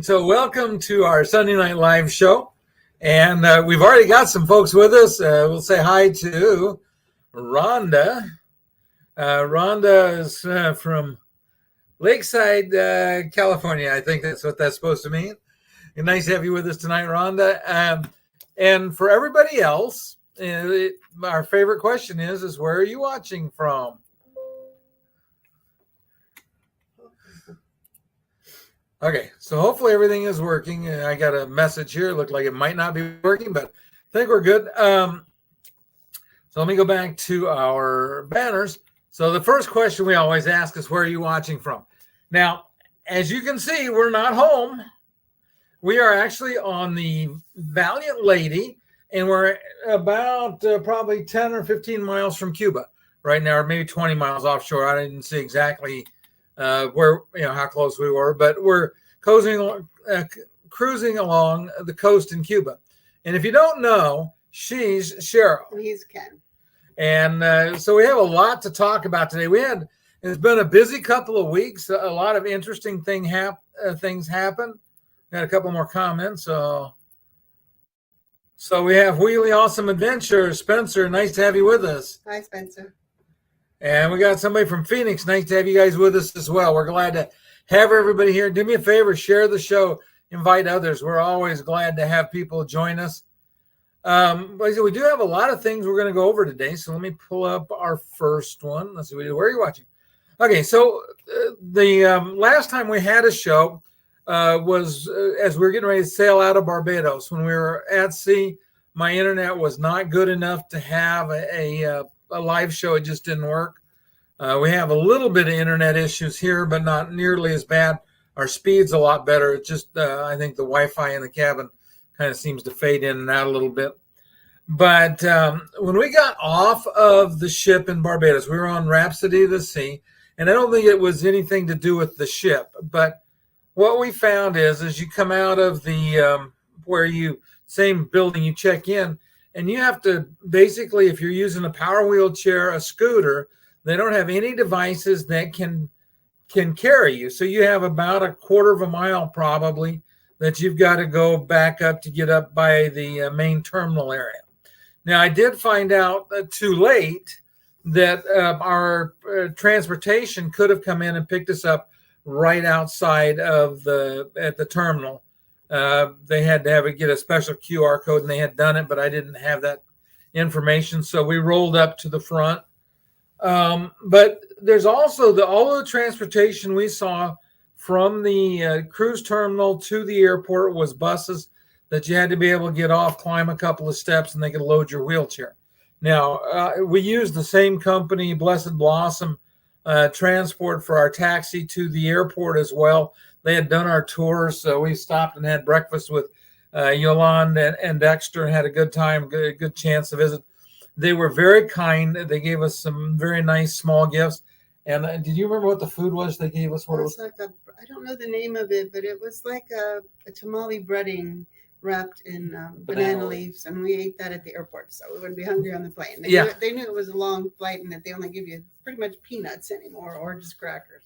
So welcome to our Sunday Night Live show. And we've already got some folks with us. We'll say hi to Rhonda. Rhonda is from Lakeside, California. I think that's what that's supposed to mean. And nice to have you with us tonight, Rhonda. And for everybody else, our favorite question is where are you watching from? Okay, so hopefully everything is working. I got a message here. It looked like it might not be working, but I think we're good. So let me go back to our banners. So the first question we always ask is, where are you watching from? Now, as you can see, we're not home. We are actually on the Valiant Lady, and we're about probably 10 or 15 miles from Cuba right now, or maybe 20 miles offshore. I didn't see exactly where, how close we were, but we're cruising along the coast in Cuba. And if you don't know, she's Cheryl. He's Ken. And so we have a lot to talk about today. It's been a busy couple of weeks. A lot of interesting things happen. Got a couple more comments. So we have Wheelie Awesome Adventure. Spencer, nice to have you with us. Hi, Spencer. And we got somebody from Phoenix. Nice to have you guys with us as well. We're glad to have everybody here. Do me a favor, share the show, invite others. We're always glad to have people join us. We do have a lot of things we're going to go over today. So let me pull up our first one. Let's see, where are you watching? Okay, so the last time we had a show was as we were getting ready to sail out of Barbados. When we were at sea, my internet was not good enough to have a live show. It just didn't work. We have a little bit of internet issues here, but not nearly as bad. Our speed's a lot better. It's just, I think the Wi-Fi in the cabin kind of seems to fade in and out a little bit. But when we got off of the ship in Barbados, we were on Rhapsody of the Sea, and I don't think it was anything to do with the ship. But what we found is you come out of the same building, you check in, and you have to basically, if you're using a power wheelchair, a scooter, they don't have any devices that can carry you. So you have about a quarter of a mile probably that you've got to go back up to get up by the main terminal area. Now, I did find out too late that our transportation could have come in and picked us up right outside of at the terminal. They had to get a special QR code, and they had done it, but I didn't have that information. So we rolled up to the front. But there's also all of the transportation we saw from the cruise terminal to the airport was buses that you had to be able to get off, climb a couple of steps, and they could load your wheelchair. Now, we used the same company, Blessed Blossom Transport, for our taxi to the airport as well. They had done our tours, so we stopped and had breakfast with Yolanda and Dexter and had a good time, good chance to visit. They were very kind. They gave us some very nice small gifts. And did you remember what the food was they gave us? What it was? Like I don't know the name of it, but it was like a tamale breading wrapped in banana leaves, and we ate that at the airport, so we wouldn't be hungry on the plane. They knew it was a long flight and that they only give you pretty much peanuts anymore or just crackers.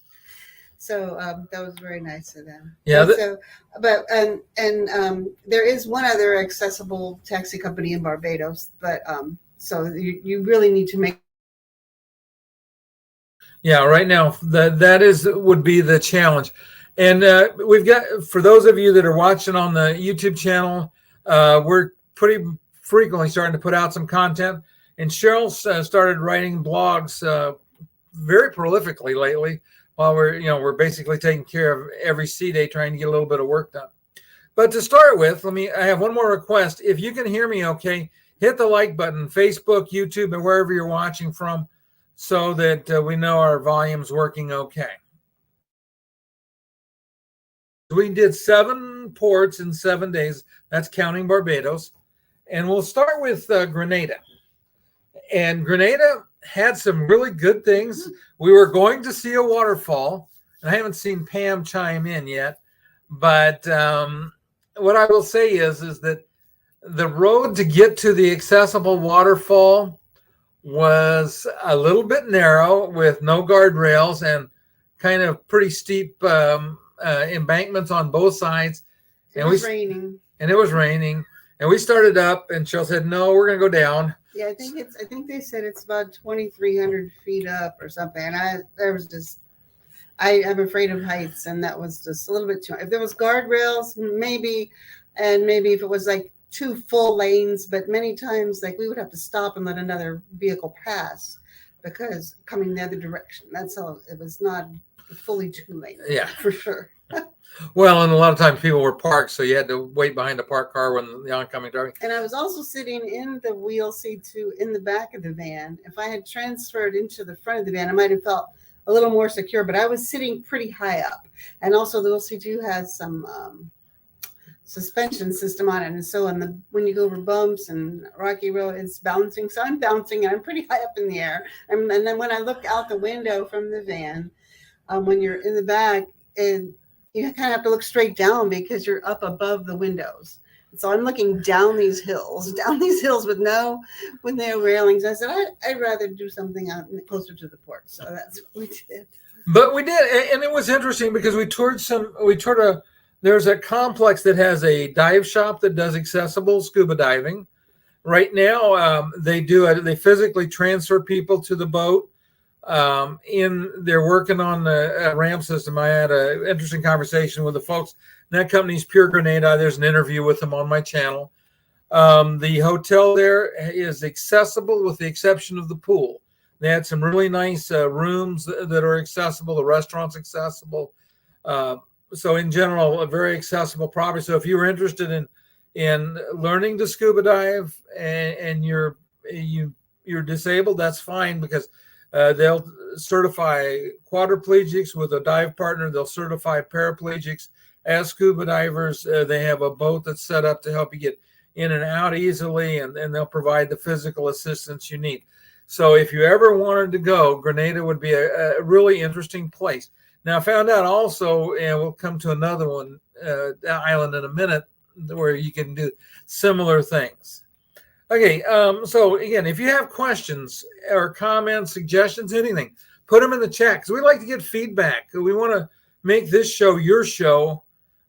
So that was very nice of them. Yeah. There is one other accessible taxi company in Barbados, but so you really need to make. Yeah, right now that would be the challenge. And we've got, for those of you that are watching on the YouTube channel, we're pretty frequently starting to put out some content. And Cheryl started writing blogs very prolifically lately while we're basically taking care of every sea day, trying to get a little bit of work done. But to start with, I have one more request. If you can hear me okay, hit the like button, Facebook, YouTube, and wherever you're watching from, so that we know our volume's working okay. We did 7 ports in 7 days. That's counting Barbados. And we'll start with Grenada. And Grenada had some really good things. We were going to see a waterfall. And I haven't seen Pam chime in yet. But what I will say is that the road to get to the accessible waterfall was a little bit narrow with no guardrails and kind of pretty steep embankments on both sides. It was raining. And it was raining. And we started up, and Cheryl said, "No, we're going to go down." Yeah, I think they said it's about 2,300 feet up or something. And I'm afraid of heights, and that was just a little bit too. If there was guardrails, maybe, and maybe if it was like 2 full lanes, but many times like we would have to stop and let another vehicle pass because coming the other direction. That's how it was, not fully 2 lanes. Yeah, for sure. Well, and a lot of times people were parked, so you had to wait behind a parked car when the oncoming driver. And I was also sitting in the wheel seat too, in the back of the van. If I had transferred into the front of the van, I might have felt a little more secure, but I was sitting pretty high up. And also the wheel seat too has some suspension system on it. And so when you go over bumps and rocky road, it's bouncing. So I'm bouncing and I'm pretty high up in the air. And then when I look out the window from the van, when you're in the back, and you kind of have to look straight down because you're up above the windows. So I'm looking down these hills with no railings. I said, I'd rather do something out closer to the port. So that's what we did. But we did. And it was interesting because there's a complex that has a dive shop that does accessible scuba diving. Right now, they physically transfer people to the boat. They're working on a ramp system. I had an interesting conversation with the folks. That company's Pure Grenada. There's an interview with them on my channel. The hotel there is accessible with the exception of the pool. They had some really nice rooms that are accessible. The restaurant's accessible. So in general, a very accessible property. So if you were interested in learning to scuba dive and you're disabled, that's fine because they'll certify quadriplegics with a dive partner. They'll certify paraplegics as scuba divers. They have a boat that's set up to help you get in and out easily, and they'll provide the physical assistance you need. So if you ever wanted to go, Grenada would be a really interesting place. Now, I found out also, and we'll come to another one, island in a minute, where you can do similar things. Okay, so again, if you have questions or comments, suggestions, anything, put them in the chat because we like to get feedback. We want to make this show your show.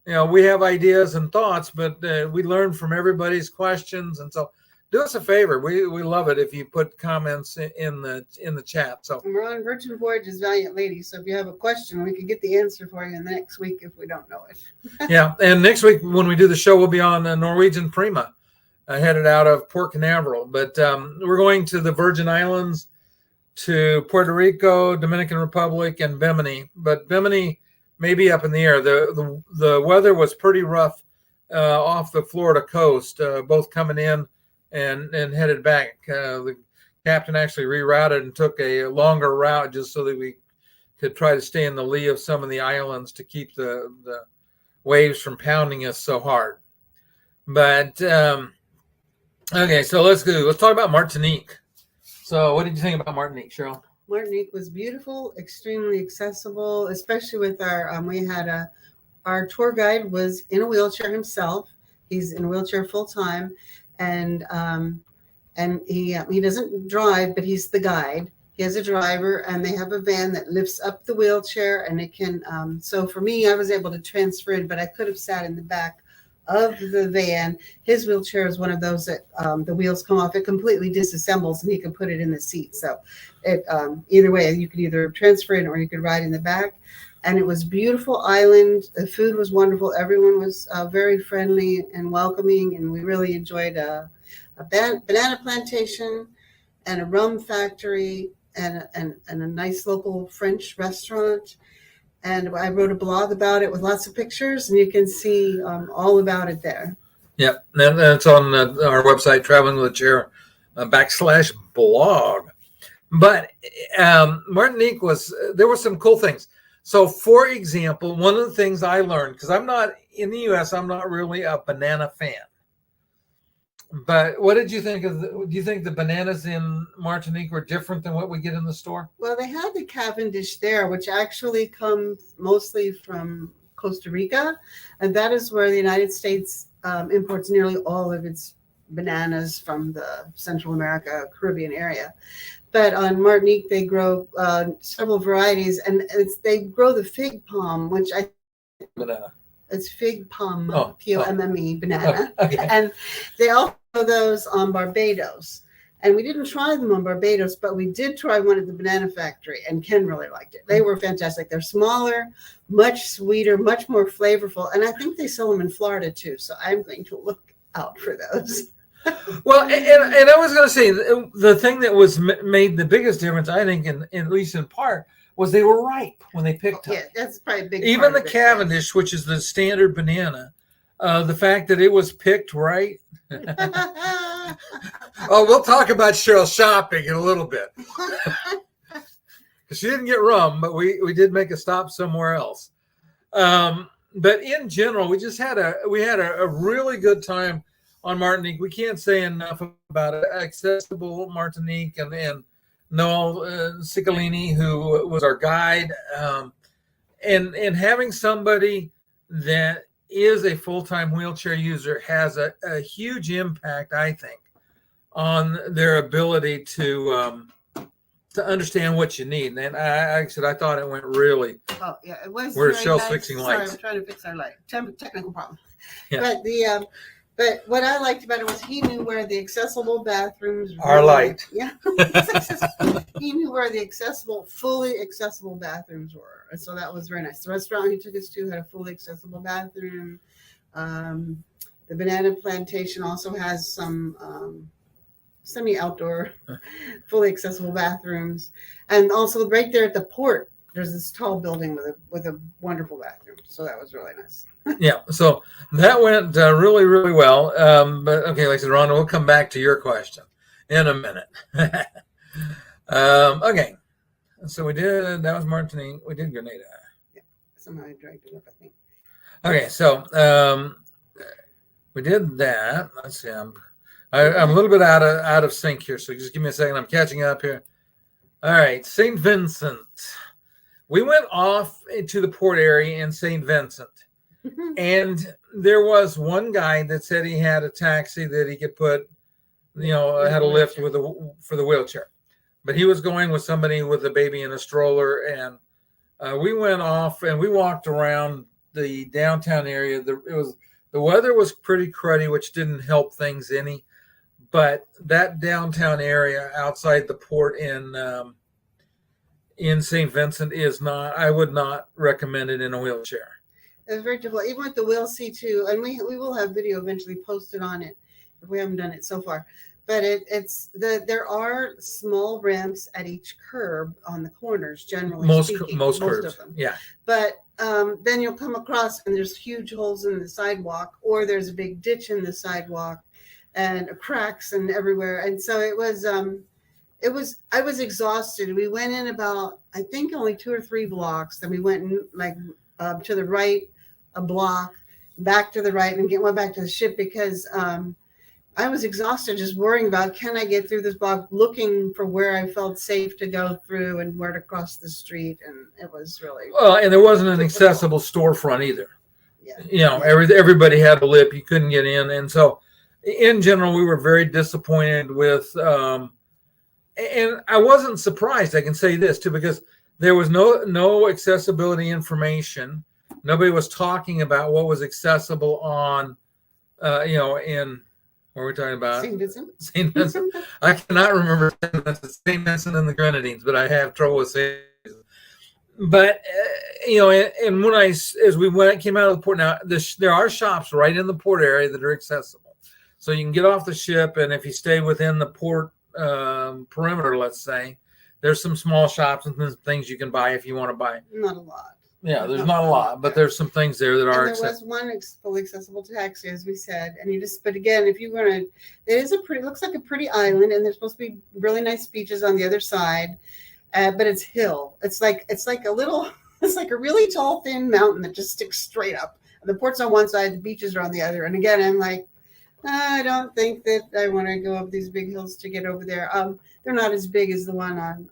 You know, we have ideas and thoughts, but we learn from everybody's questions, and so do us a favor. We love it if you put comments in the chat. So and we're on Virgin Voyages Valiant Lady. So if you have a question, we can get the answer for you in the next week if we don't know it. Yeah, and next week when we do the show, we'll be on Norwegian Prima. Headed out of Port Canaveral, but we're going to the Virgin Islands, to Puerto Rico, Dominican Republic, and Bimini. But Bimini may be up in the air. The weather was pretty rough off the Florida coast, both coming in and headed back. The captain actually rerouted and took a longer route just so that we could try to stay in the lee of some of the islands to keep the waves from pounding us so hard. But okay, so let's talk about Martinique. So what did you think about Martinique, Cheryl? Martinique was beautiful, extremely accessible, especially with our tour guide was in a wheelchair himself. He's in a wheelchair full time, and he doesn't drive, but he's the guide. He has a driver, and they have a van that lifts up the wheelchair, and it can. So for me, I was able to transfer it, but I could have sat in the back of the van. His wheelchair is one of those that the wheels come off. It completely disassembles, and he can put it in the seat. So it either way, you could either transfer it or you could ride in the back. And it was beautiful island. The food was wonderful. Everyone was very friendly and welcoming, and we really enjoyed a banana plantation and a rum factory and a nice local French restaurant. And I wrote a blog about it with lots of pictures, and you can see all about it there. Yep, and that's on our website, Traveling with a Chair /blog. But Martinique there were some cool things. So, for example, one of the things I learned, because I'm not in the U.S., I'm not really a banana fan. But what did you think do you think the bananas in Martinique were different than what we get in the store? Well, they had the Cavendish there, which actually comes mostly from Costa Rica. And that is where the United States imports nearly all of its bananas from the Central America, Caribbean area. But on Martinique, they grow several varieties, and they grow the fig palm, which I banana? It's fig pomme, Oh, Pomme, banana. Oh, okay. And they also have those on Barbados. And we didn't try them on Barbados, but we did try one at the banana factory, and Ken really liked it. They were fantastic. They're smaller, much sweeter, much more flavorful. And I think they sell them in Florida too. So I'm going to look out for those. Well, and I was going to say, the thing that was made the biggest difference, I think, at least in part, was they were ripe when they picked them. Yeah, that's probably a big Even part the of it, Cavendish, yes. which is the standard banana, the fact that it was picked right. Oh, we'll talk about Cheryl's shopping in a little bit. Because she didn't get rum, but we did make a stop somewhere else. But in general, we had a really good time on Martinique. We can't say enough about it. Accessible Martinique and Noel Ciccolini, who was our guide, and having somebody that is a full-time wheelchair user has a huge impact, I think, on their ability to understand what you need. And I said, I thought it went really. Oh yeah, it was. We're very Shell's nice. fixing Sorry, lights. I'm trying to fix our light. Technical problem. Yeah. But what I liked about it was he knew where the accessible bathrooms were. Our light. Yeah. He knew where the fully accessible bathrooms were. And so that was very nice. The restaurant he took us to had a fully accessible bathroom. The banana plantation also has some semi-outdoor, fully accessible bathrooms. And also right there at the port, there's this tall building with a wonderful bathroom. So that was really nice. Yeah, so that went really, really well. But okay, like I said, Rhonda, we'll come back to your question in a minute. Okay, so that was Martinique. We did Grenada. Yeah, somehow I dragged it up, I think. Okay, so we did that. Let's see, I'm a little bit out of sync here, so just give me a second. I'm catching up here. All right, St. Vincent. We went off to the port area in St. Vincent. And there was one guy that said he had a taxi that he could put, had a lift for the wheelchair. But he was going with somebody with a baby in a stroller. And we went off and we walked around the downtown area. The weather was pretty cruddy, which didn't help things any. But that downtown area outside the port in St. Vincent I would not recommend it in a wheelchair. It was very difficult, even with the Will C2, and we will have video eventually posted on it if we haven't done it so far. But there are small ramps at each curb on the corners, generally speaking. Most curbs, of them. yeah. But then you'll come across and there's huge holes in the sidewalk, or there's a big ditch in the sidewalk, and cracks and everywhere. And so I was exhausted. We went in about, I think, only 2 or 3 blocks. Then we went in, to the right, a block, back to the right, and went back to the ship because I was exhausted just worrying about, can I get through this block, looking for where I felt safe to go through and where to cross the street. And it was really well, and there wasn't an accessible storefront either. Yeah. Everybody had a lip. You couldn't get in. And so in general, we were very disappointed with and I wasn't surprised, I can say this too, because there was no accessibility information. Nobody was talking about what was accessible on, in what we're talking about. St. Vincent. St. Vincent. I cannot remember St. Vincent and the Grenadines, but I have trouble with St. Vincent. But and when as we came out of the port, now there are shops right in the port area that are accessible, so you can get off the ship, and if you stay within the port perimeter, let's say, there's some small shops and things you can buy if you want to buy. Not a lot. Yeah, there's not a lot, but there's some things there that are accessible. There was one fully accessible taxi, as we said, and but again, if you're gonna, looks like a pretty island, and there's supposed to be really nice beaches on the other side, but it's hill. It's like a really tall, thin mountain that just sticks straight up. The port's on one side, the beaches are on the other, and again, I'm like, I don't think that I want to go up these big hills to get over there. They're not as big as the one on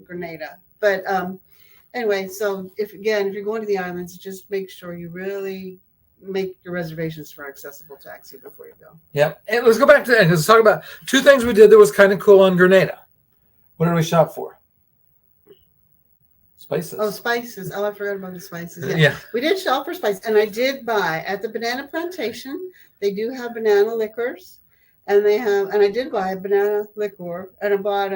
Grenada, but anyway, so if you're going to the islands, just make sure you really make your reservations for an accessible taxi before you go. Yeah, and let's go back to that. Let's talk about 2 things we did that was kind of cool on Grenada. What did we shop for? Spices. Oh, spices. Oh, I forgot about the spices. Yeah. Yeah. We did shop for spice. And I did buy at the banana plantation. They do have banana liquors. And I did buy a banana liquor. And I bought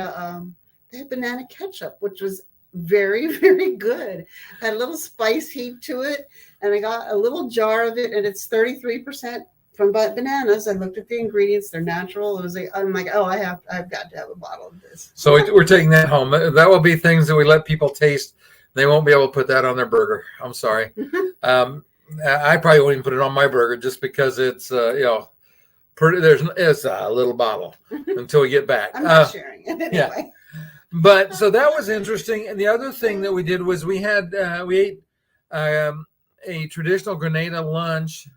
they had banana ketchup, which was very, very good. Had a little spice heat to it. And I got a little jar of it. And it's 33% from bananas. I looked at the ingredients; they're natural. It was like I'm like, oh, I've got to have a bottle of this. So we're taking that home. That will be things that we let people taste. They won't be able to put that on their burger. I'm sorry. I probably won't even put it on my burger just because it's it's a little bottle until we get back. I'm not sharing it anyway. Yeah. But so that was interesting. And the other thing that we did was we ate a traditional Grenada lunch.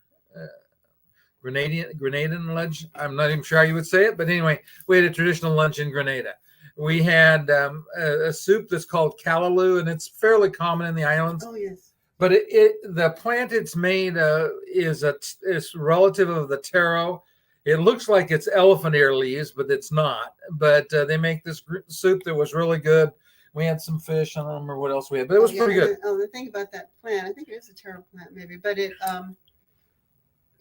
Grenadian lunch. I'm not even sure how you would say it, but anyway, we had a traditional lunch in Grenada. We had a soup that's called callaloo, and it's fairly common in the islands. Oh yes. But the plant it's made is relative of the taro. It looks like it's elephant ear leaves, but it's not. But they make this soup that was really good. We had some fish. I don't remember what else we had, but it was pretty good. The thing about that plant, I think it is a taro plant, maybe, but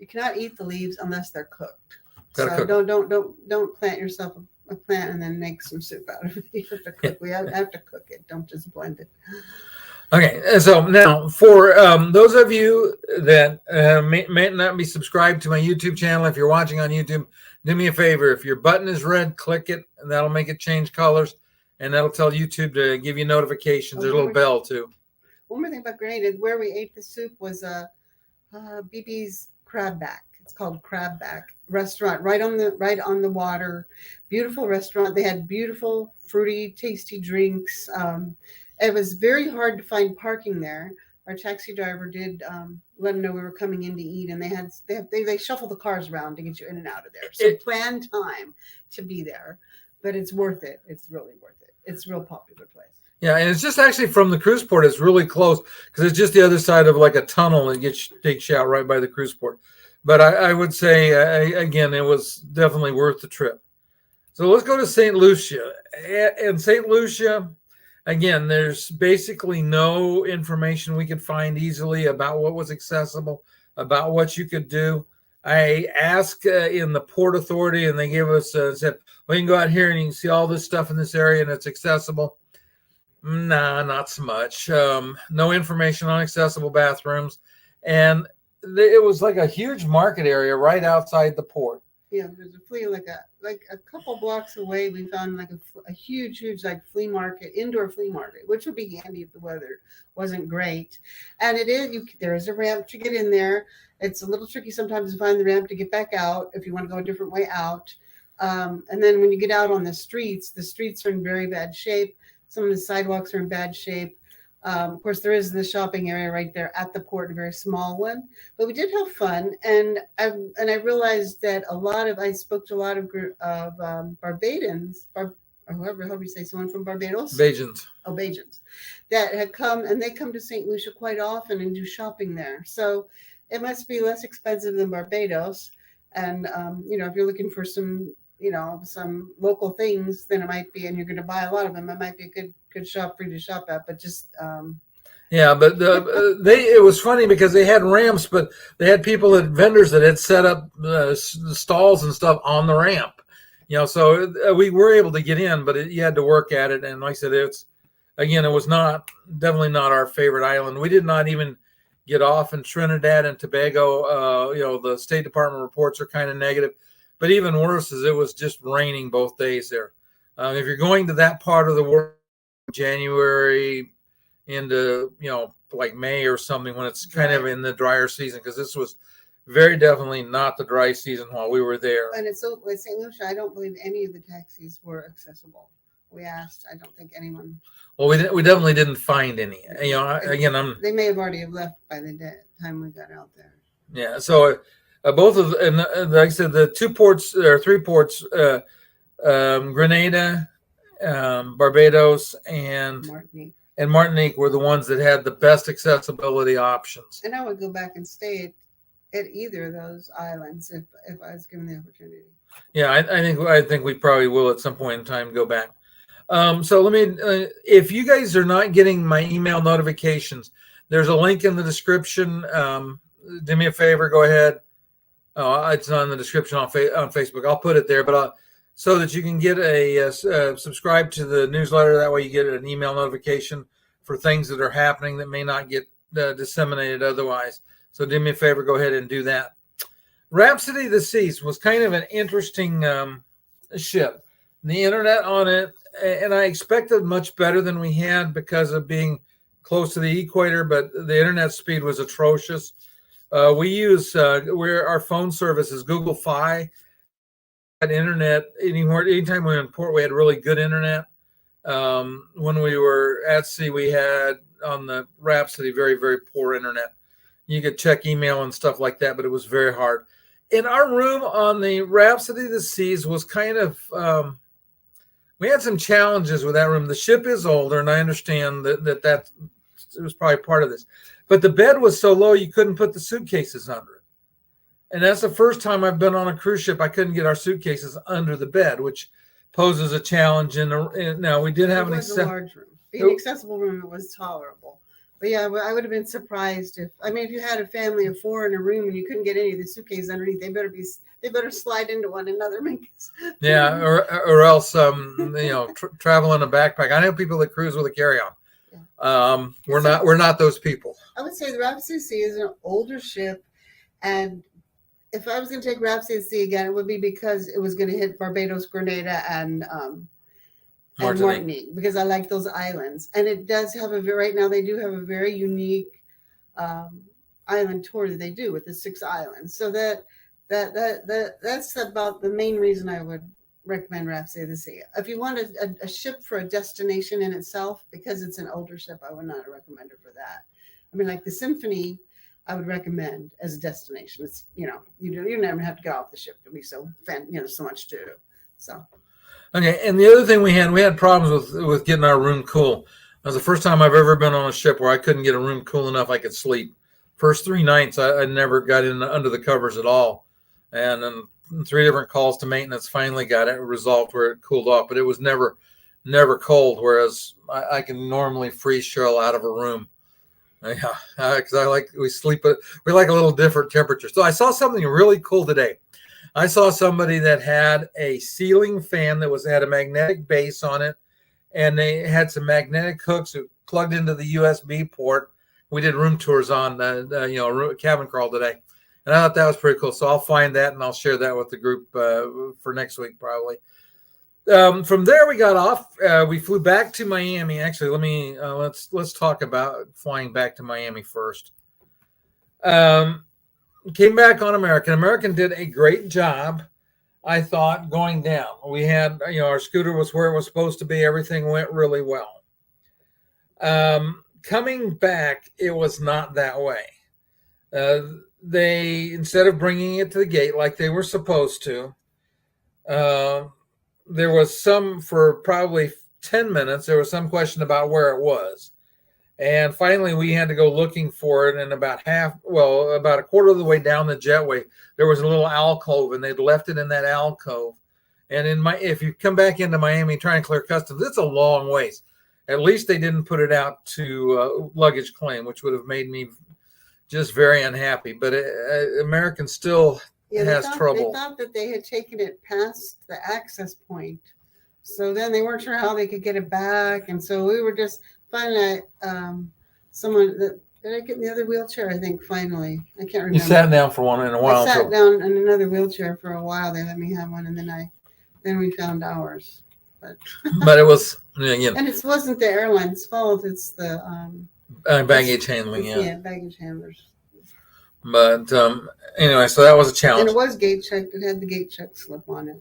you cannot eat the leaves unless they're cooked. So don't plant yourself a plant and then make some soup out of it. You have to cook. We have to cook it. Don't just blend it. Okay, so now for those of you that may not be subscribed to my YouTube channel, if you're watching on YouTube, do me a favor. If your button is red, click it, and that'll make it change colors, and that'll tell YouTube to give you notifications. There's a little bell too. One more thing about Grenada, where we ate the soup was BB's Crabback. It's called Crabback restaurant, right on the water. Beautiful restaurant. They had beautiful, fruity, tasty drinks. It was very hard to find parking there. Our taxi driver did let them know we were coming in to eat, and they shuffle the cars around to get you in and out of there. So plan time to be there, but it's worth it. It's really worth it. It's a real popular place. Yeah, and it's just actually from the cruise port. It's really close because it's just the other side of like a tunnel and takes you out right by the cruise port. But I would say, again, it was definitely worth the trip. So let's go to St. Lucia. And St. Lucia, again, there's basically no information we could find easily about what was accessible, about what you could do. I asked in the Port Authority, and they gave us, said, well, you can go out here and you can see all this stuff in this area and it's accessible. Nah, not so much. No information on accessible bathrooms. And it was like a huge market area right outside the port. Yeah, there's a flea like a couple blocks away. We found like a huge like flea market, indoor flea market, which would be handy if the weather wasn't great. And there is a ramp to get in there. It's a little tricky sometimes to find the ramp to get back out if you want to go a different way out. And then when you get out on the streets are in very bad shape. Some of the sidewalks are in bad shape. Of course, there is the shopping area right there at the port, a very small one. But we did have fun, and I realized that I spoke to a lot of Barbadians, or however you say, someone from Barbados. Bajans. Oh, Bajans, that had come, and they come to St. Lucia quite often and do shopping there. So it must be less expensive than Barbados. And if you're looking for some local things, then it might be, and you're going to buy a lot of them, it might be a good shop for you to shop at. But just yeah, but it was funny because they had ramps, but they had vendors that had set up stalls and stuff on the ramp. So we were able to get in, but you had to work at it. And like I said, it was definitely not our favorite island. We did not even get off in Trinidad and Tobago. The State Department reports are kind of negative. But even worse is it was just raining both days there. If you're going to that part of the world, January into, like May or something, when it's kind of in the drier season, because this was very definitely not the dry season while we were there. And it's so with St. Lucia, I don't believe any of the taxis were accessible. We asked, I don't think anyone. Well, we definitely didn't find any. They may have already left by the time we got out there. Yeah, so. Both of, and like I said, the three ports, Grenada, Barbados, and Martinique were the ones that had the best accessibility options. And I would go back and stay at either of those islands if I was given the opportunity. Yeah, I think we probably will at some point in time go back. So let me, if you guys are not getting my email notifications, there's a link in the description. Do me a favor, go ahead. Oh, it's not in the description on Facebook. I'll put it there, but so that you can get subscribe to the newsletter. That way you get an email notification for things that are happening that may not get disseminated otherwise. So do me a favor, go ahead and do that. Rhapsody of the Seas was kind of an interesting ship. The internet on it, and I expected much better than we had because of being close to the equator, but the internet speed was atrocious. We use our phone service is Google Fi. Had internet anytime we were in port, we had really good internet. When we were at sea, we had on the Rhapsody very, very poor internet. You could check email and stuff like that, but it was very hard. In our room on the Rhapsody of the Seas was kind of we had some challenges with that room. The ship is older, and I understand that it was probably part of this. But the bed was so low you couldn't put the suitcases under it. And that's the first time I've been on a cruise ship. I couldn't get our suitcases under the bed, which poses a challenge. Now we did have a large room. Being an accessible room, it was tolerable. But yeah, I would have been surprised if you had a family of 4 in a room and you couldn't get any of the suitcases underneath, they better slide into one another. Yeah, or else travel in a backpack. I know people that cruise with a carry-on. We're not those people. I would say the Rhapsody Sea is an older ship, and if I was going to take Rhapsody Sea again, it would be because it was going to hit Barbados, Grenada, and Martinique, because I like those islands. And it does have right now they do have a very unique island tour that they do with the 6 islands. So that's about the main reason I would recommend Rhapsody of the Sea. If you want a ship for a destination in itself, because it's an older ship, I would not recommend it for that. Like the Symphony, I would recommend as a destination. It's you never have to get off the ship. It'll be so so much to do. So okay, and the other thing we had problems with getting our room cool. That was the first time I've ever been on a ship where I couldn't get a room cool enough I could sleep. First 3 nights I never got in under the covers at all, and then 3 different calls to maintenance finally got it resolved where it cooled off, but it was never cold, whereas I can normally freeze chill out of a room. Yeah, because we like a little different temperature. So I saw something really cool today. I saw somebody that had a ceiling fan that had a magnetic base on it, and they had some magnetic hooks that plugged into the USB port. We did room tours on cabin crawl today. And I thought that was pretty cool. So I'll find that and I'll share that with the group for next week, probably. From there, we got off. We flew back to Miami. Actually, let's talk about flying back to Miami first. Came back on American. American did a great job, I thought, going down. We had, our scooter was where it was supposed to be. Everything went really well. Coming back, it was not that way. They, instead of bringing it to the gate like they were supposed to, there was for probably 10 minutes, there was some question about where it was. And finally, we had to go looking for it. And about a quarter of the way down the jetway, there was a little alcove, and they'd left it in that alcove. And if you come back into Miami, try and clear customs, it's a long ways. At least they didn't put it out to luggage claim, which would have made me just very unhappy. But American still has trouble. They thought that they had taken it past the access point. So then they weren't sure how they could get it back. And so we were just finally, someone that, did I get in the other wheelchair? I think finally, I can't remember. You sat down for one in a while. I sat down in another wheelchair for a while. They let me have one. And then we found ours. But it was, and it wasn't the airline's fault. It's the baggage handling. Yeah, baggage handlers. But anyway, so that was a challenge. And it was gate checked. It had the gate check slip on it.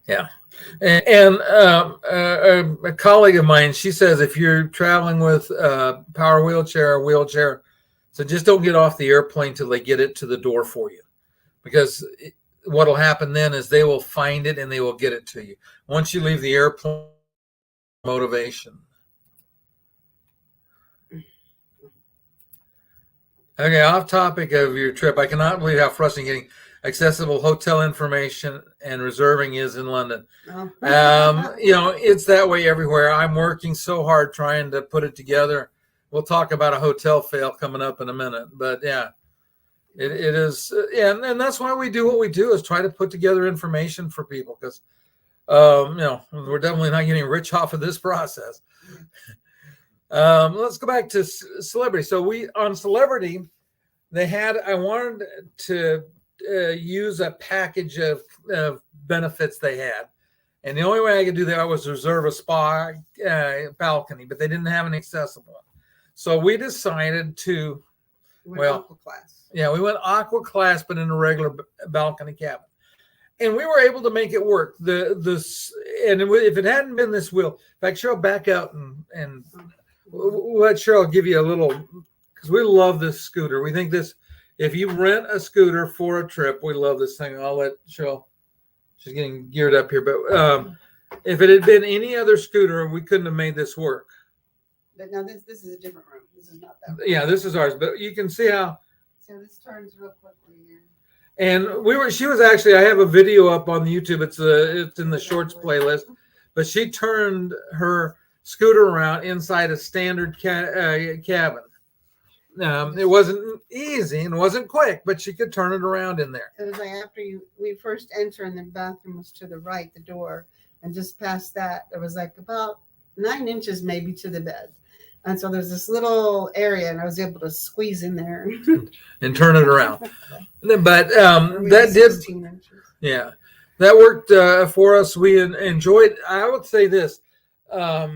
Yeah. And a colleague of mine, she says if you're traveling with a power wheelchair or wheelchair, so just don't get off the airplane till they get it to the door for you. Because what will happen then is they will find it and they will get it to you. Once you leave the airplane, motivation. Okay, off topic of your trip. I cannot believe how frustrating getting. accessible hotel information, and reserving is in London. Oh. It's that way everywhere. I'm working so hard trying to put it together. We'll talk about a hotel fail coming up in a minute, but yeah, it is. And that's why we do what we do, is try to put together information for people, because, we're definitely not getting rich off of this process. Let's go back to celebrity. So on celebrity, I wanted to use a package of benefits they had. And the only way I could do that was reserve a spa balcony, but they didn't have an accessible one. So we decided to, aqua class. Yeah, we went aqua class, but in a regular balcony cabin. And we were able to make it work. If it hadn't been this wheel, in fact, Cheryl, back out and let Cheryl give you a little, because we love this scooter. We think this, if you rent a scooter for a trip, we love this thing. I'll let Cheryl, she's getting geared up here. But if it had been any other scooter, we couldn't have made this work. But now this is a different room. This is not that room. Yeah, this is ours. But you can see how. So this turns real quickly here. And she was actually, I have a video up on YouTube. It's in the shorts playlist. But she turned her scooter around inside a standard cabin. It wasn't easy and wasn't quick, but she could turn it around in there. It was like after we first enter, and the bathroom was to the right, the door, and just past that, there was like about 9 inches maybe to the bed. And so there's this little area, and I was able to squeeze in there and turn it around. But that did, yeah, that worked for us. We enjoyed. I would say this. I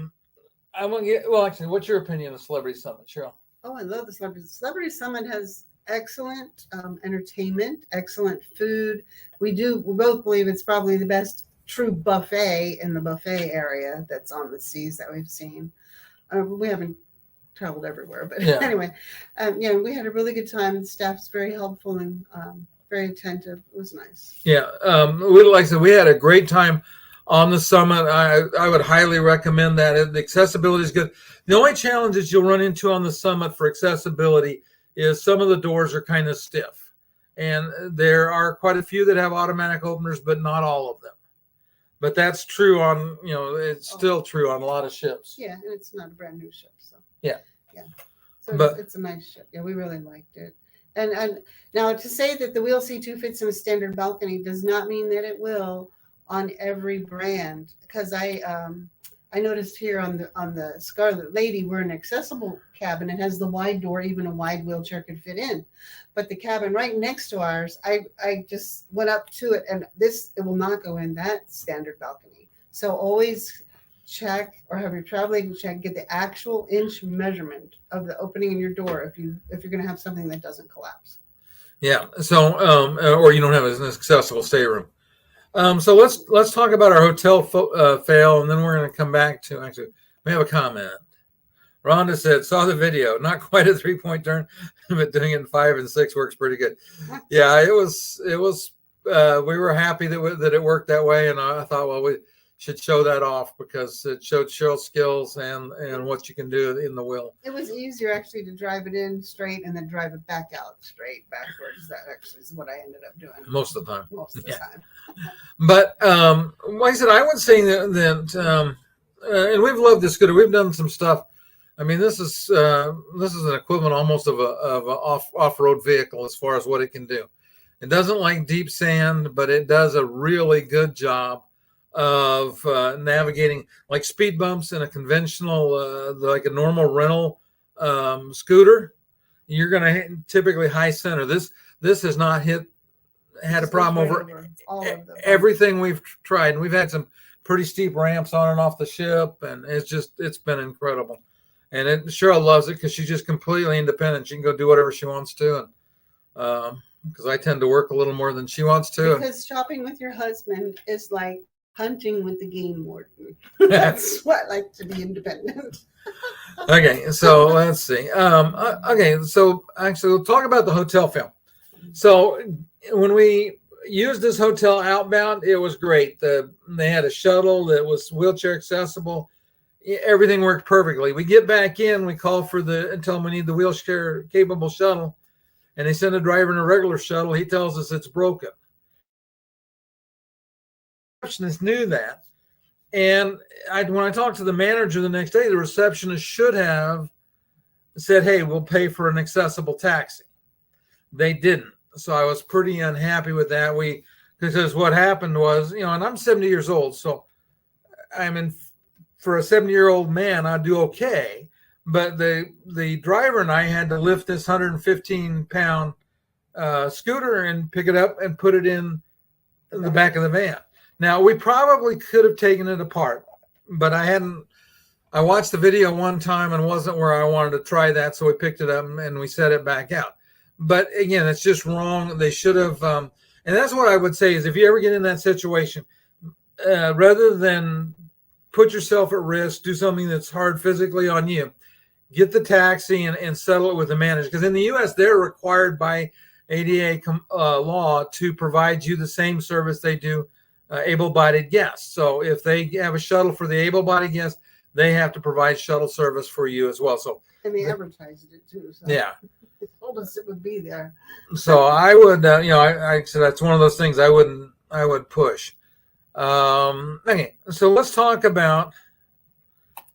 want to get. Well, actually, what's your opinion of Celebrity Summit, Cheryl? Oh, I love the Celebrity. Celebrity Summit has excellent entertainment, excellent food. We both believe it's probably the best true buffet in the buffet area that's on the seas that we've seen. We haven't traveled everywhere, but anyway, we had a really good time. The staff's very helpful and very attentive. It was nice. Yeah, like I said, we had a great time on the summit. I would highly recommend that. The accessibility is good. The only challenges you'll run into on the summit for accessibility is some of the doors are kind of stiff, and there are quite a few that have automatic openers, but not all of them. But that's true on, it's still true on a lot of ships. Yeah, and it's not a brand new ship, so. Yeah. So it's a nice ship. Yeah, we really liked it. And now to say that the Wheel C2 fits in a standard balcony does not mean that it will on every brand, because I noticed here on the Scarlet Lady, we're an accessible cabin. It has the wide door, even a wide wheelchair could fit in. But the cabin right next to ours, I just went up to it, and it will not go in that standard balcony. So always check, or have your travel agent check, get the actual inch measurement of the opening in your door if you're going to have something that doesn't collapse. Yeah. So or you don't have an accessible stateroom. So let's talk about our hotel fail, and then we're going to come back to, actually, we have a comment. Rhonda said, saw the video, not quite a 3-point turn, but doing it in 5 and 6 works pretty good. Yeah, it was, we were happy that it worked that way. And I thought, well, we should show that off because it showed Cheryl's skills and what you can do in the wheel. It was easier actually to drive it in straight and then drive it back out straight backwards. That actually is what I ended up doing. Most of the time. Time. But like I said, I would say that and we've loved this scooter. We've done some stuff. I mean, this is an equivalent almost of a off-road vehicle as far as what it can do. It doesn't like deep sand, but it does a really good job of navigating like speed bumps in a conventional, like a normal rental scooter. You're going to typically high center. This has not had a problem over everything we've tried, and we've had some pretty steep ramps on and off the ship, and it's been incredible. And Cheryl loves it because she's just completely independent. She can go do whatever she wants to, and because I tend to work a little more than she wants to. Because shopping with your husband is like hunting with the game warden. That's what I like, to be independent. Okay, so let's see. Okay, so actually, we'll talk about the hotel film. So when we used this hotel outbound, it was great. They had a shuttle that was wheelchair accessible. Everything worked perfectly. We get back in, we call and tell them we need the wheelchair capable shuttle. and they send a driver in a regular shuttle. He tells us it's broken. The receptionist knew that. And when I talked to the manager the next day, the receptionist should have said, hey, we'll pay for an accessible taxi. They didn't. So I was pretty unhappy with that. Because what happened was, and I'm 70 years old, so for a 70-year-old man, I do okay. But the driver and I had to lift this 115-pound scooter and pick it up and put it in the back of the van. Now, we probably could have taken it apart, but I watched the video one time and wasn't where I wanted to try that, so we picked it up and we set it back out. But again, it's just wrong. They should have, and that's what I would say is if you ever get in that situation, rather than put yourself at risk, do something that's hard physically on you, get the taxi and settle it with the manager. Because in the U.S., they're required by ADA law to provide you the same service they do able-bodied guests. So if they have a shuttle for the able-bodied guests, they have to provide shuttle service for you as well. So and they advertised it too. So yeah, they told us it would be there. So I would, I said that's one of those things I would push. Okay, so let's talk about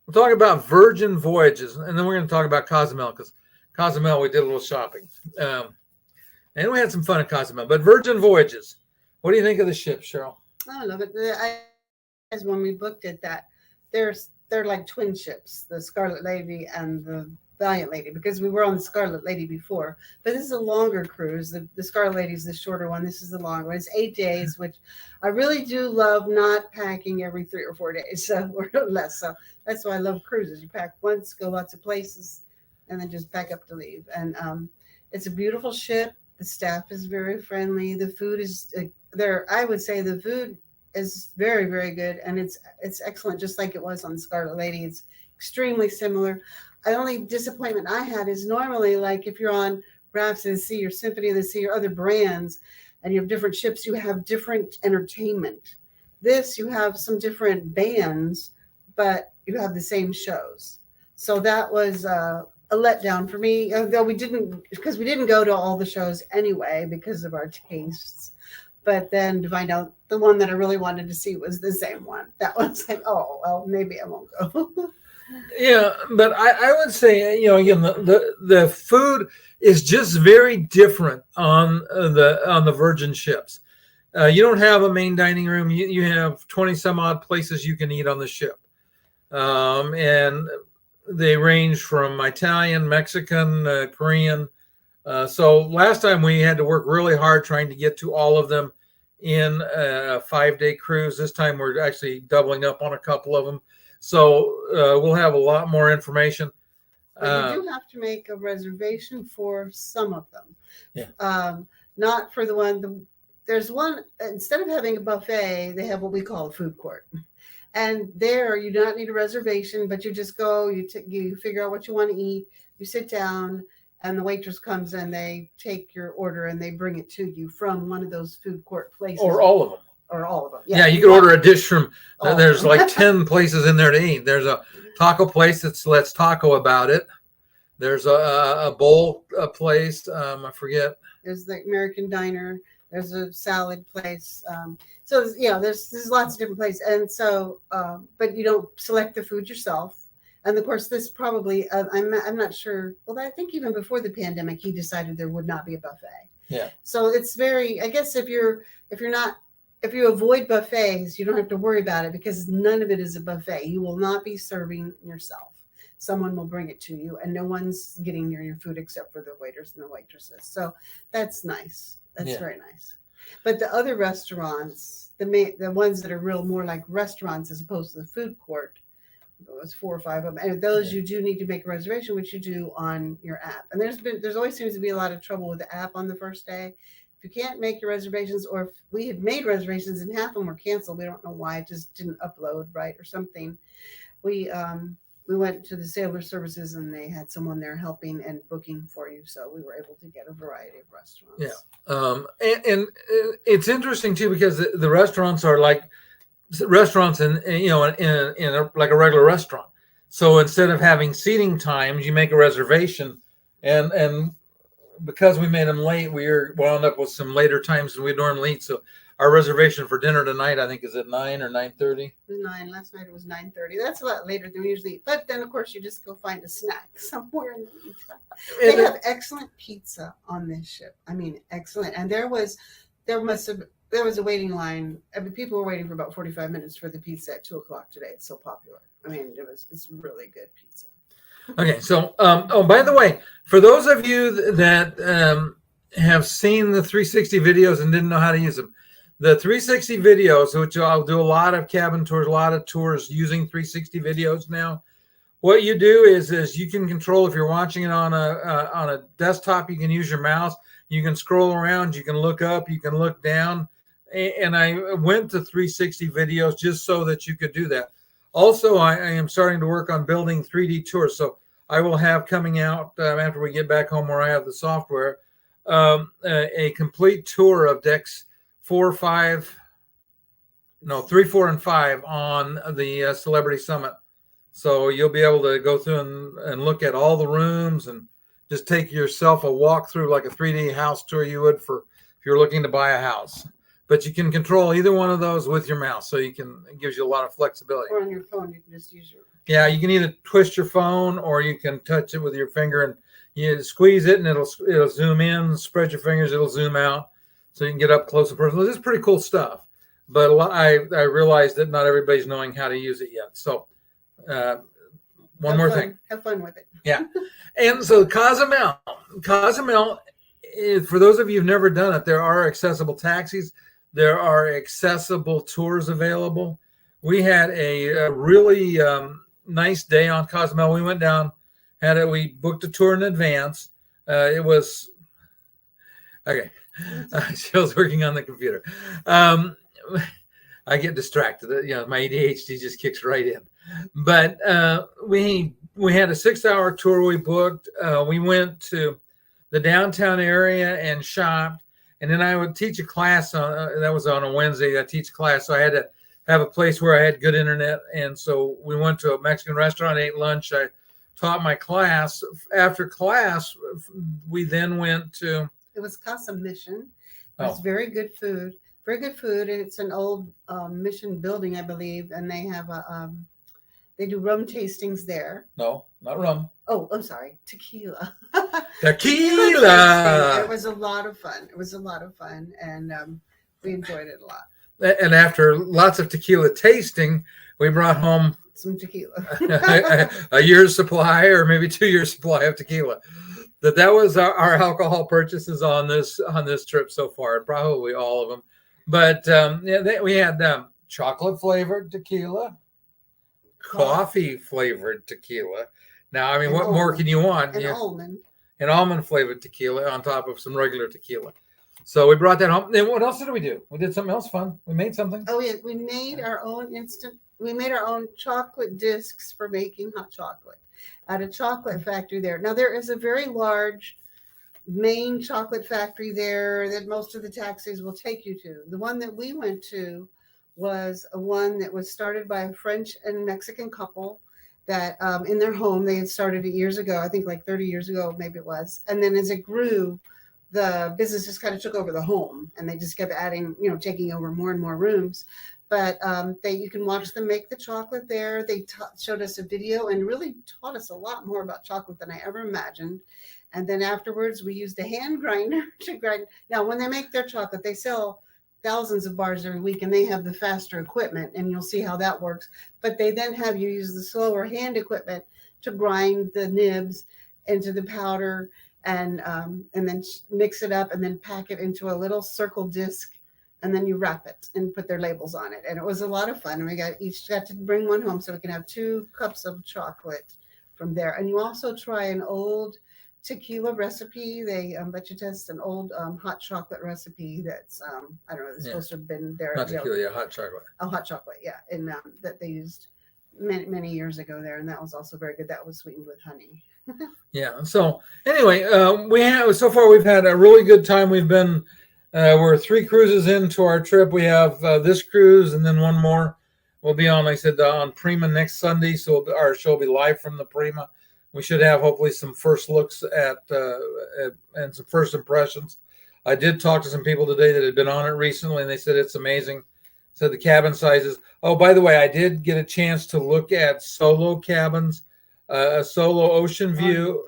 Virgin Voyages, and then we're going to talk about Cozumel, because Cozumel we did a little shopping, and we had some fun at Cozumel. But Virgin Voyages, what do you think of the ship, Cheryl? I love it. As when we booked it, that they're like twin ships, the Scarlet Lady and the Valiant Lady, because we were on the Scarlet Lady before. But this is a longer cruise. The Scarlet Lady is the shorter one. This is the longer one. It's 8 days, which I really do love, not packing every 3 or 4 days or less. So that's why I love cruises. You pack once, go lots of places, and then just pack up to leave. And it's a beautiful ship. The staff is very friendly. The food is there. I would say the food is very, very good, and it's excellent, just like it was on the Scarlet Lady. It's extremely similar. The only disappointment I had is normally, like if you're on Rhapsody of the Sea or Symphony of the Sea or other brands, and you have different ships, you have different entertainment. This, you have some different bands, but you have the same shows. So that was a letdown for me, though we didn't go to all the shows anyway because of our tastes. But then to find out the one that I really wanted to see was the same one. That was like, oh, well, maybe I won't go. Yeah, but I would say, again, the food is just very different on the Virgin ships. You don't have a main dining room. You have 20 some odd places you can eat on the ship, and they range from Italian, Mexican, Korean. So last time we had to work really hard trying to get to all of them in a 5-day cruise. This time we're actually doubling up on a couple of them. So we'll have a lot more information. But you do have to make a reservation for some of them. Yeah. Not for the one. There's one, instead of having a buffet, they have what we call a food court. And there you do not need a reservation, but you just go, you figure out what you want to eat, you sit down, and the waitress comes and they take your order and they bring it to you from one of those food court places. Or all of them. Or all of them. Yeah, you could order a dish from, there's like 10 places in there to eat. There's a taco place that's Let's Taco About It. There's a bowl place, I forget. There's the American Diner. There's a salad place. So, there's lots of different places. And so, but you don't select the food yourself. And of course, this probably, I'm not sure. Well, I think even before the pandemic, he decided there would not be a buffet. Yeah. So it's very, I guess if you avoid buffets, you don't have to worry about it because none of it is a buffet. You will not be serving yourself. Someone will bring it to you and no one's getting near your food except for the waiters and the waitresses. So that's nice. That's very nice. But the other restaurants, the ones that are more like restaurants as opposed to the food court, there's 4 or 5 of them. And those you do need to make a reservation, which you do on your app. And there's always seems to be a lot of trouble with the app on the first day. If you can't make your reservations, or if we had made reservations and half of them were canceled, we don't know why, it just didn't upload right or something. We went to the Sailor Services and they had someone there helping and booking for you. So we were able to get a variety of restaurants. Yeah. And it's interesting too, because the restaurants are like restaurants in like a regular restaurant. So instead of having seating times, you make a reservation, and because we made them late, we wound up with some later times than we normally eat. So our reservation for dinner tonight, I think, is at 9 or 9:30. It was 9. Last night it was 9:30. That's a lot later than we usually eat. But then, of course, you just go find a snack somewhere in the meantime. They have excellent pizza on this ship. I mean, excellent. And there was a waiting line. I mean, people were waiting for about 45 minutes for the pizza at 2:00 today. It's so popular. I mean, it's really good pizza. Okay, so by the way, for those of you that have seen the 360 videos and didn't know how to use them, the 360 videos, which I'll do a lot of cabin tours, a lot of tours using 360 videos now. What you do is you can control, if you're watching it on a desktop, you can use your mouse. You can scroll around, you can look up, you can look down. And I went to 360 videos just so that you could do that. Also, I am starting to work on building 3D tours. So I will have coming out after we get back home where I have the software, a complete tour of decks 3, 4, and 5 on the Celebrity Summit. So you'll be able to go through and look at all the rooms and just take yourself a walk through like a 3D house tour you would for if you're looking to buy a house. But you can control either one of those with your mouse, so it gives you a lot of flexibility. Or on your phone, you can just use your. Yeah, you can either twist your phone or you can touch it with your finger and you squeeze it and it'll zoom in. Spread your fingers, it'll zoom out, so you can get up close and personal. This is pretty cool stuff. But I realized that not everybody's knowing how to use it yet. So one more thing. Have fun with it. Yeah, and so Cozumel, for those of you who've never done it, there are accessible taxis. There are accessible tours available. We had a really nice day on Cozumel. We went down, we booked a tour in advance. It was, okay. She was working on the computer. I get distracted. My ADHD just kicks right in. But we had a 6-hour tour we booked. We went to the downtown area and shopped. And then I would teach a class that was on a Wednesday. I teach class, so I had to have a place where I had good internet. And so we went to a Mexican restaurant, ate lunch. I taught my class. After class, we then went to. It was Casa Mission. It was very good food. Very good food. It's an old mission building, I believe, and they have they do rum tastings there. No, not rum. Oh, I'm sorry, tequila. Tequila. It was a lot of fun. And we enjoyed it a lot. And after lots of tequila tasting, we brought home some tequila, a year's supply or maybe 2 years supply of tequila. That was our alcohol purchases on this trip so far, and probably all of them. But we had chocolate flavored tequila, coffee flavored tequila. Now, I mean, what more can you want? And almond flavored tequila on top of some regular tequila. So we brought that home. Then what else did we do? We did something else fun. We made something. Oh yeah, we made our own chocolate discs for making hot chocolate at a chocolate factory there. Now there is a very large main chocolate factory there that most of the taxis will take you to. The one that we went to was one that was started by a French and Mexican couple that in their home. They had started it years ago, I think like 30 years ago, maybe it was. And then as it grew, the business just kind of took over the home and they just kept adding, taking over more and more rooms. But you can watch them make the chocolate there. They showed us a video and really taught us a lot more about chocolate than I ever imagined. And then afterwards, we used a hand grinder to grind. Now, when they make their chocolate, they sell thousands of bars every week and they have the faster equipment and you'll see how that works. But they then have you use the slower hand equipment to grind the nibs into the powder and then mix it up and then pack it into a little circle disc. And then you wrap it and put their labels on it. And it was a lot of fun. And we each got to bring one home so we can have 2 cups of chocolate from there. And you also try an old tequila recipe. They let you test an old hot chocolate recipe that's, I don't know, it's supposed to have been there. Not tequila, hot chocolate. Oh, hot chocolate, yeah. And that they used many, many years ago there. And that was also very good. That was sweetened with honey. Yeah. So anyway, we've had a really good time. We've been we're 3 cruises into our trip. We have this cruise and then one more. We'll be on, like I said, on Prima next Sunday. So our show will be live from the Prima. we should have hopefully some first looks at and some first impressions. I did talk to some people today that had been on it recently, and they said it's amazing. So the cabin sizes. Oh, by the way, I did get a chance to look at solo cabins, a solo ocean view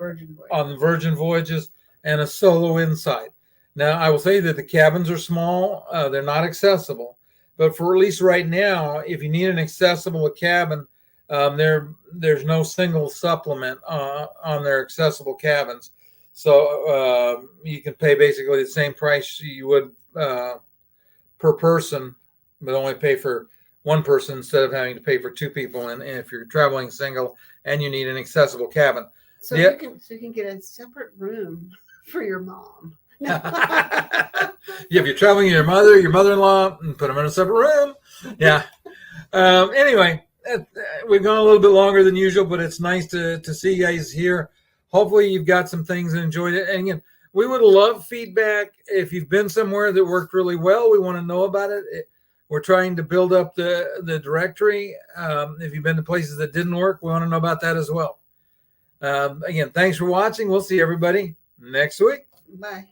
on the Virgin Voyages, and a solo inside. Now, I will say that the cabins are small. They're not accessible. But for at least right now, if you need an accessible cabin, there's no single supplement on their accessible cabins. So you can pay basically the same price you would per person, but only pay for one person instead of having to pay for two people. And if you're traveling single and you need an accessible cabin. So you can get a separate room for your mom. Yeah, if you're traveling with your mother, your mother-in-law, and put them in a separate room. Yeah. Anyway, we've gone a little bit longer than usual, but it's nice to see you guys here. Hopefully you've got some things and enjoyed it. And again, we would love feedback. If you've been somewhere that worked really well, we want to know about it. We're trying to build up the directory. If you've been to places that didn't work, we want to know about that as well. Again, thanks for watching. We'll see everybody next week. Bye.